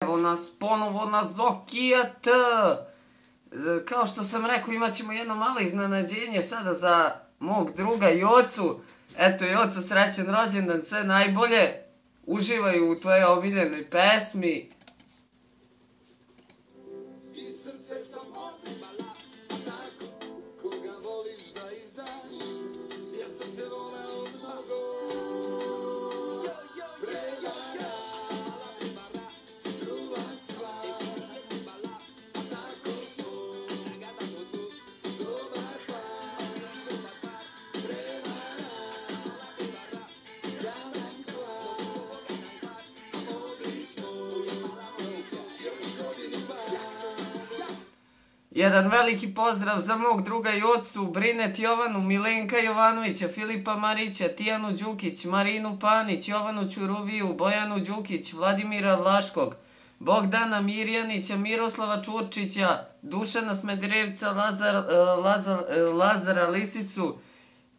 Evo nas ponovo na Zokija T. Kao što sam rekao, imat ćemo jedno malo iznenađenje sada za mog druga Jocu. Eto, Joco, srećan rođendan, sve najbolje. Uživaju u tvojoj omiljenoj pesmi. I srce sam odbala, tako, koga voliš da izdaš, ja sam te voleo mnogo. Jedan veliki pozdrav za mog druga Jocu, Brinet Jovanu, Milenka Jovanovića, Filipa Marića, Tijanu Đukić, Marinu Panić, Jovanu Ćuruviju, Bojanu Đukić, Vladimira Vlaškog, Bogdana Mirjanića, Miroslava Čurčića, Dušana Smederevca, Lazara Lisicu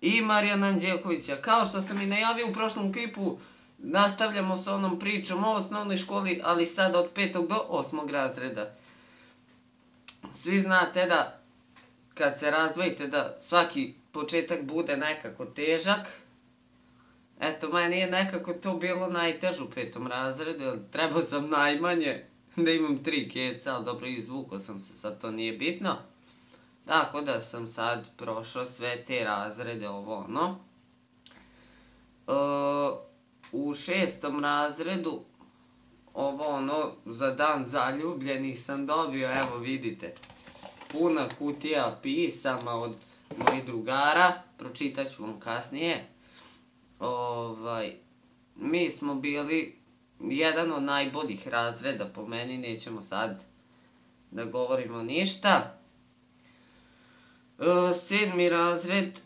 i Marijana Anđelkovića. Kao što sam i najavio u prošlom klipu, nastavljamo s onom pričom o osnovnoj školi, ali sada od 5. do 8. razreda. Svi znate da kad se razdvojite da svaki početak bude nekako težak. Eto, meni je nekako to bilo najteže u 5. razredu, jer trebao sam najmanje da imam 3 keca, ali dobro, izvukao sam se, sad to nije bitno. Tako da sam sad prošao sve te razrede, ovo ono. U 6. razredu, ovo ono, za dan zaljubljenih sam dobio, evo vidite, puna kutija pisama od mojih drugara, pročitat ću vam kasnije. Mi smo bili jedan od najboljih razreda po meni, nećemo sad da govorimo ništa. 7. razred,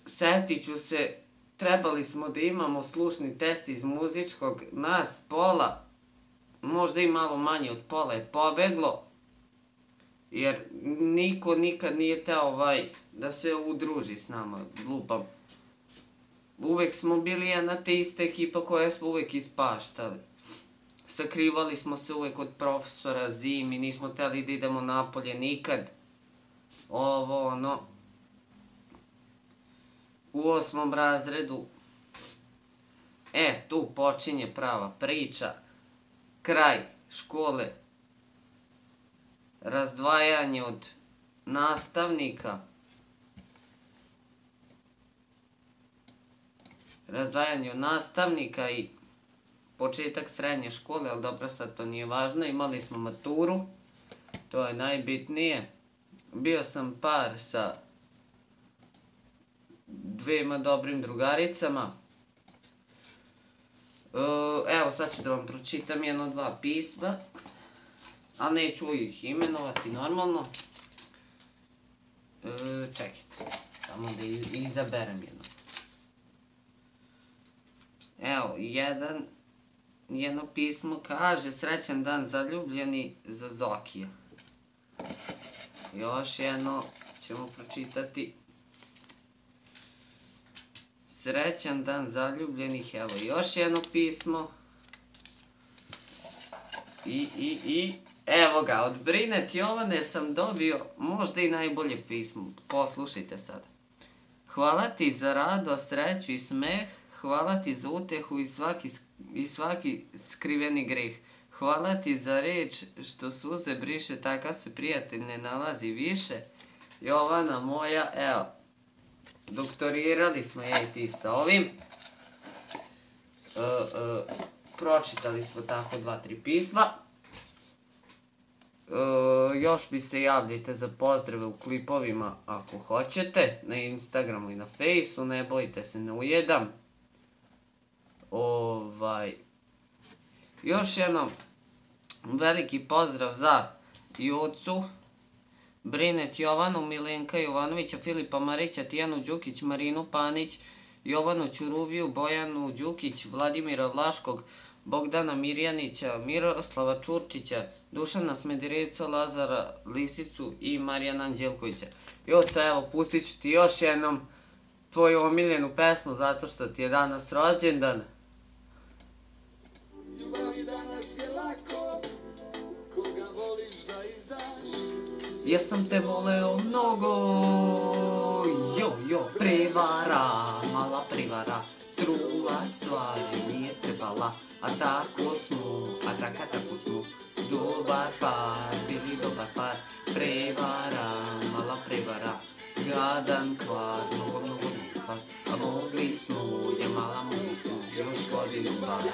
setit ću se, trebali smo da imamo slušni test iz muzičkog, nas pola, možda i malo manje od pola je pobeglo, jer niko nikad nije teo da se udruži s nama, lupam. Uvek smo bili jedna te ista ekipa koja smo uvek ispaštali. Sakrivali smo se uvek od profesora zimi, nismo teli da idemo napolje nikad. Ovo ono. U 8. razredu, tu počinje prava priča. Kraj škole, razdvajanje od nastavnika, i početak srednje škole, ali dobro, sad to nije važno. Imali smo maturu, to je najbitnije. Bio sam par sa 2 dobrim drugaricama. Evo, sad ću da vam pročitam 1-2 pisma, ali neću ih imenovati normalno. Čekajte, samo da izaberem jedno. Evo, jedno pismo kaže: srećan dan zaljubljeni za Zokija. Još jedno ćemo pročitati. Srećan dan zaljubljenih, evo još jedno pismo. Evo ga, od Brinet Jovane sam dobio možda i najbolje pismo. Poslušajte sada. Hvala ti za radost, sreću i smeh, hvala ti za utehu i svaki skriveni greh. Hvala ti za reč što suze briše, takav se prijatelj ne nalazi više. Jovana moja, evo. Doktorirali smo ja i ti sa ovim. Pročitali smo tako 2-3 pisma. Još mi se javljajte za pozdrave u klipovima ako hoćete. Na Instagramu i na Fejsu, ne bojte se, ne ujedam. Još jednom veliki pozdrav za Jocu, Brinet Jovanu, Milenka Jovanovića, Filipa Marića, Tijanu Đukić, Marinu Panić, Jovanu Ćuruviju, Bojanu Đukić, Vladimira Vlaškog, Bogdana Mirjanića, Miroslava Čurčića, Dušana Smederevca, Lazara Lisicu i Marijana Anđelkovića. Joca, evo, pustit ću ti još jednom tvoju omiljenu pesmu zato što ti je danas rođendan. Ljubavi danas je lako, Ja sam te voleo mnogo. Jo, prevara, mala prevara. Trula stvari nije trebala. A tako smo, tako smo. Dobar par, bili dobar par. Prevara, mala prevara. Gadan kvar, mnogo kvar. A mogli smo, mogli smo, još godinu bar.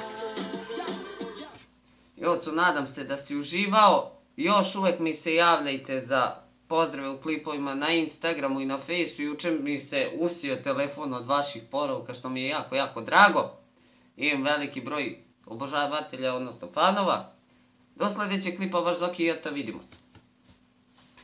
Joco, nadam se da si uživao. Još uvek mi se javljajte za pozdrave u klipovima na Instagramu i na Fejsu. Juče mi se usio telefon od vaših poruka, što mi je jako drago. Imam veliki broj obožavatelja, odnosno fanova. Do sljedećeg klipa, vaš Zoki i Jota, vidimo se.